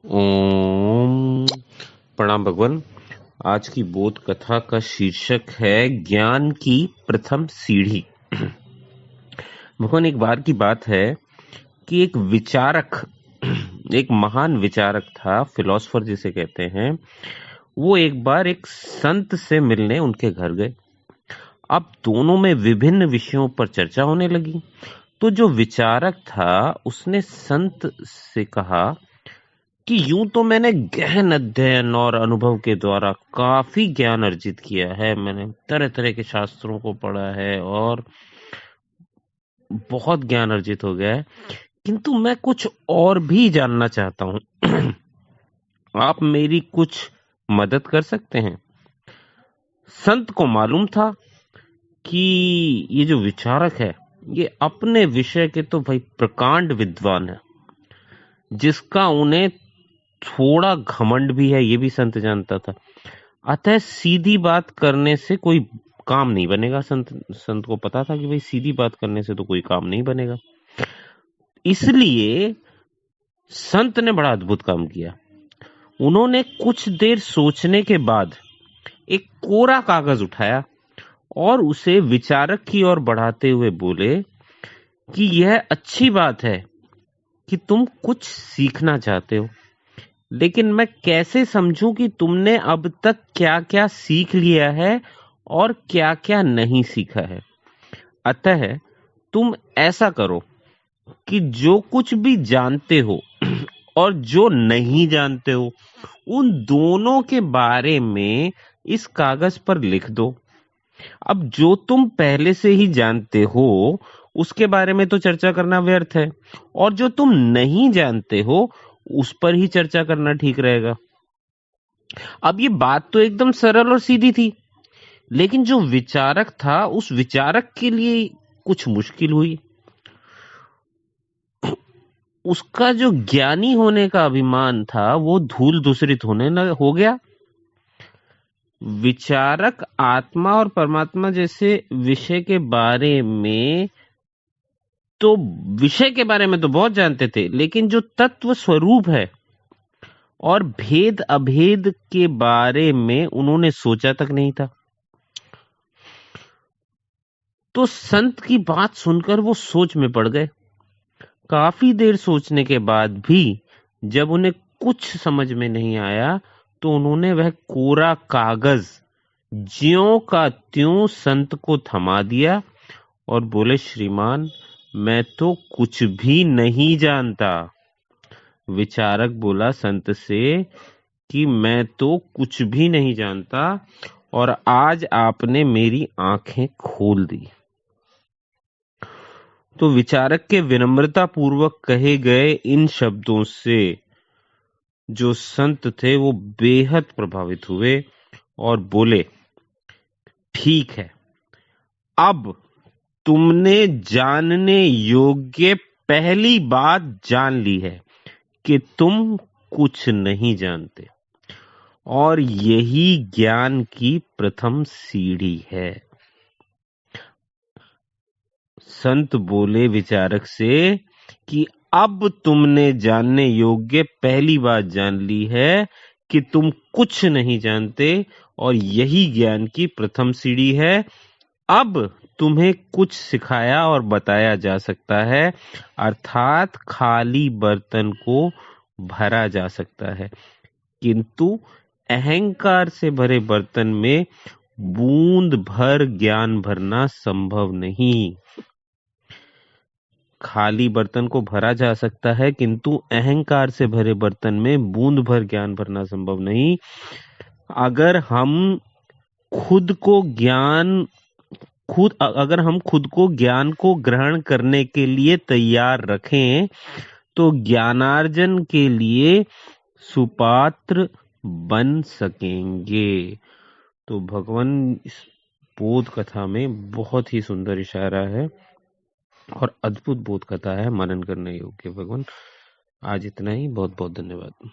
ओम प्रणाम भगवान। आज की बोध कथा का शीर्षक है ज्ञान की प्रथम सीढ़ी। भगवान, एक बार की बात है कि एक विचारक, एक महान विचारक था, फिलोसफर जिसे कहते हैं। वो एक बार एक संत से मिलने उनके घर गए। अब दोनों में विभिन्न विषयों पर चर्चा होने लगी। तो जो विचारक था उसने संत से कहा कि यूं तो मैंने गहन अध्ययन और अनुभव के द्वारा काफी ज्ञान अर्जित किया है। मैंने तरह तरह के शास्त्रों को पढ़ा है और बहुत ज्ञान अर्जित हो गया है, किंतु मैं कुछ और भी जानना चाहता हूं। आप मेरी कुछ मदद कर सकते हैं? संत को मालूम था कि ये जो विचारक है ये अपने विषय के तो भाई प्रकांड विद्वान है, जिसका उन्हें थोड़ा घमंड भी है, ये भी संत जानता था। अतः सीधी बात करने से कोई काम नहीं बनेगा। संत को पता था कि भाई सीधी बात करने से तो कोई काम नहीं बनेगा। इसलिए संत ने बड़ा अद्भुत काम किया। उन्होंने कुछ देर सोचने के बाद एक कोरा कागज उठाया और उसे विचारक की ओर बढ़ाते हुए बोले कि यह अच्छी बात है कि तुम कुछ सीखना चाहते हो, लेकिन मैं कैसे समझूं कि तुमने अब तक क्या क्या सीख लिया है और क्या क्या नहीं सीखा है। अतः तुम ऐसा करो कि जो कुछ भी जानते हो और जो नहीं जानते हो उन दोनों के बारे में इस कागज पर लिख दो। अब जो तुम पहले से ही जानते हो उसके बारे में तो चर्चा करना व्यर्थ है, और जो तुम नहीं जानते हो उस पर ही चर्चा करना ठीक रहेगा। अब ये बात तो एकदम सरल और सीधी थी, लेकिन जो विचारक था उस विचारक के लिए कुछ मुश्किल हुई। उसका जो ज्ञानी होने का अभिमान था वो धूल धूसरित हो गया। विचारक आत्मा और परमात्मा जैसे विषय के बारे में तो बहुत जानते थे, लेकिन जो तत्व स्वरूप है और भेद अभेद के बारे में उन्होंने सोचा तक नहीं था। तो संत की बात सुनकर वो सोच में पड़ गए। काफी देर सोचने के बाद भी जब उन्हें कुछ समझ में नहीं आया तो उन्होंने वह कोरा कागज ज्यों का त्यों संत को थमा दिया और बोले, श्रीमान, मैं तो कुछ भी नहीं जानता। विचारक बोला संत से कि मैं तो कुछ भी नहीं जानता और आज आपने मेरी आंखें खोल दी। तो विचारक के विनम्रता पूर्वक कहे गए इन शब्दों से जो संत थे वो बेहद प्रभावित हुए और बोले, ठीक है, अब तुमने जानने योग्य पहली बात जान ली है कि तुम कुछ नहीं जानते, और यही ज्ञान की प्रथम सीढ़ी है। संत बोले विचारक से कि अब तुमने जानने योग्य पहली बात जान ली है कि तुम कुछ नहीं जानते, और यही ज्ञान की प्रथम सीढ़ी है। अब तुम्हें कुछ सिखाया और बताया जा सकता है, अर्थात खाली बर्तन को भरा जा सकता है, किंतु अहंकार से भरे बर्तन में बूंद भर ज्ञान भरना संभव नहीं। खाली बर्तन को भरा जा सकता है, किंतु अहंकार से भरे बर्तन में बूंद भर ज्ञान भरना संभव नहीं। अगर हम खुद को ज्ञान को ग्रहण करने के लिए तैयार रखें तो ज्ञानार्जन के लिए सुपात्र बन सकेंगे। तो भगवान इस बोध कथा में बहुत ही सुंदर इशारा है और अद्भुत बोध कथा है, मनन करने योग्य। भगवान, आज इतना ही। बहुत बहुत धन्यवाद।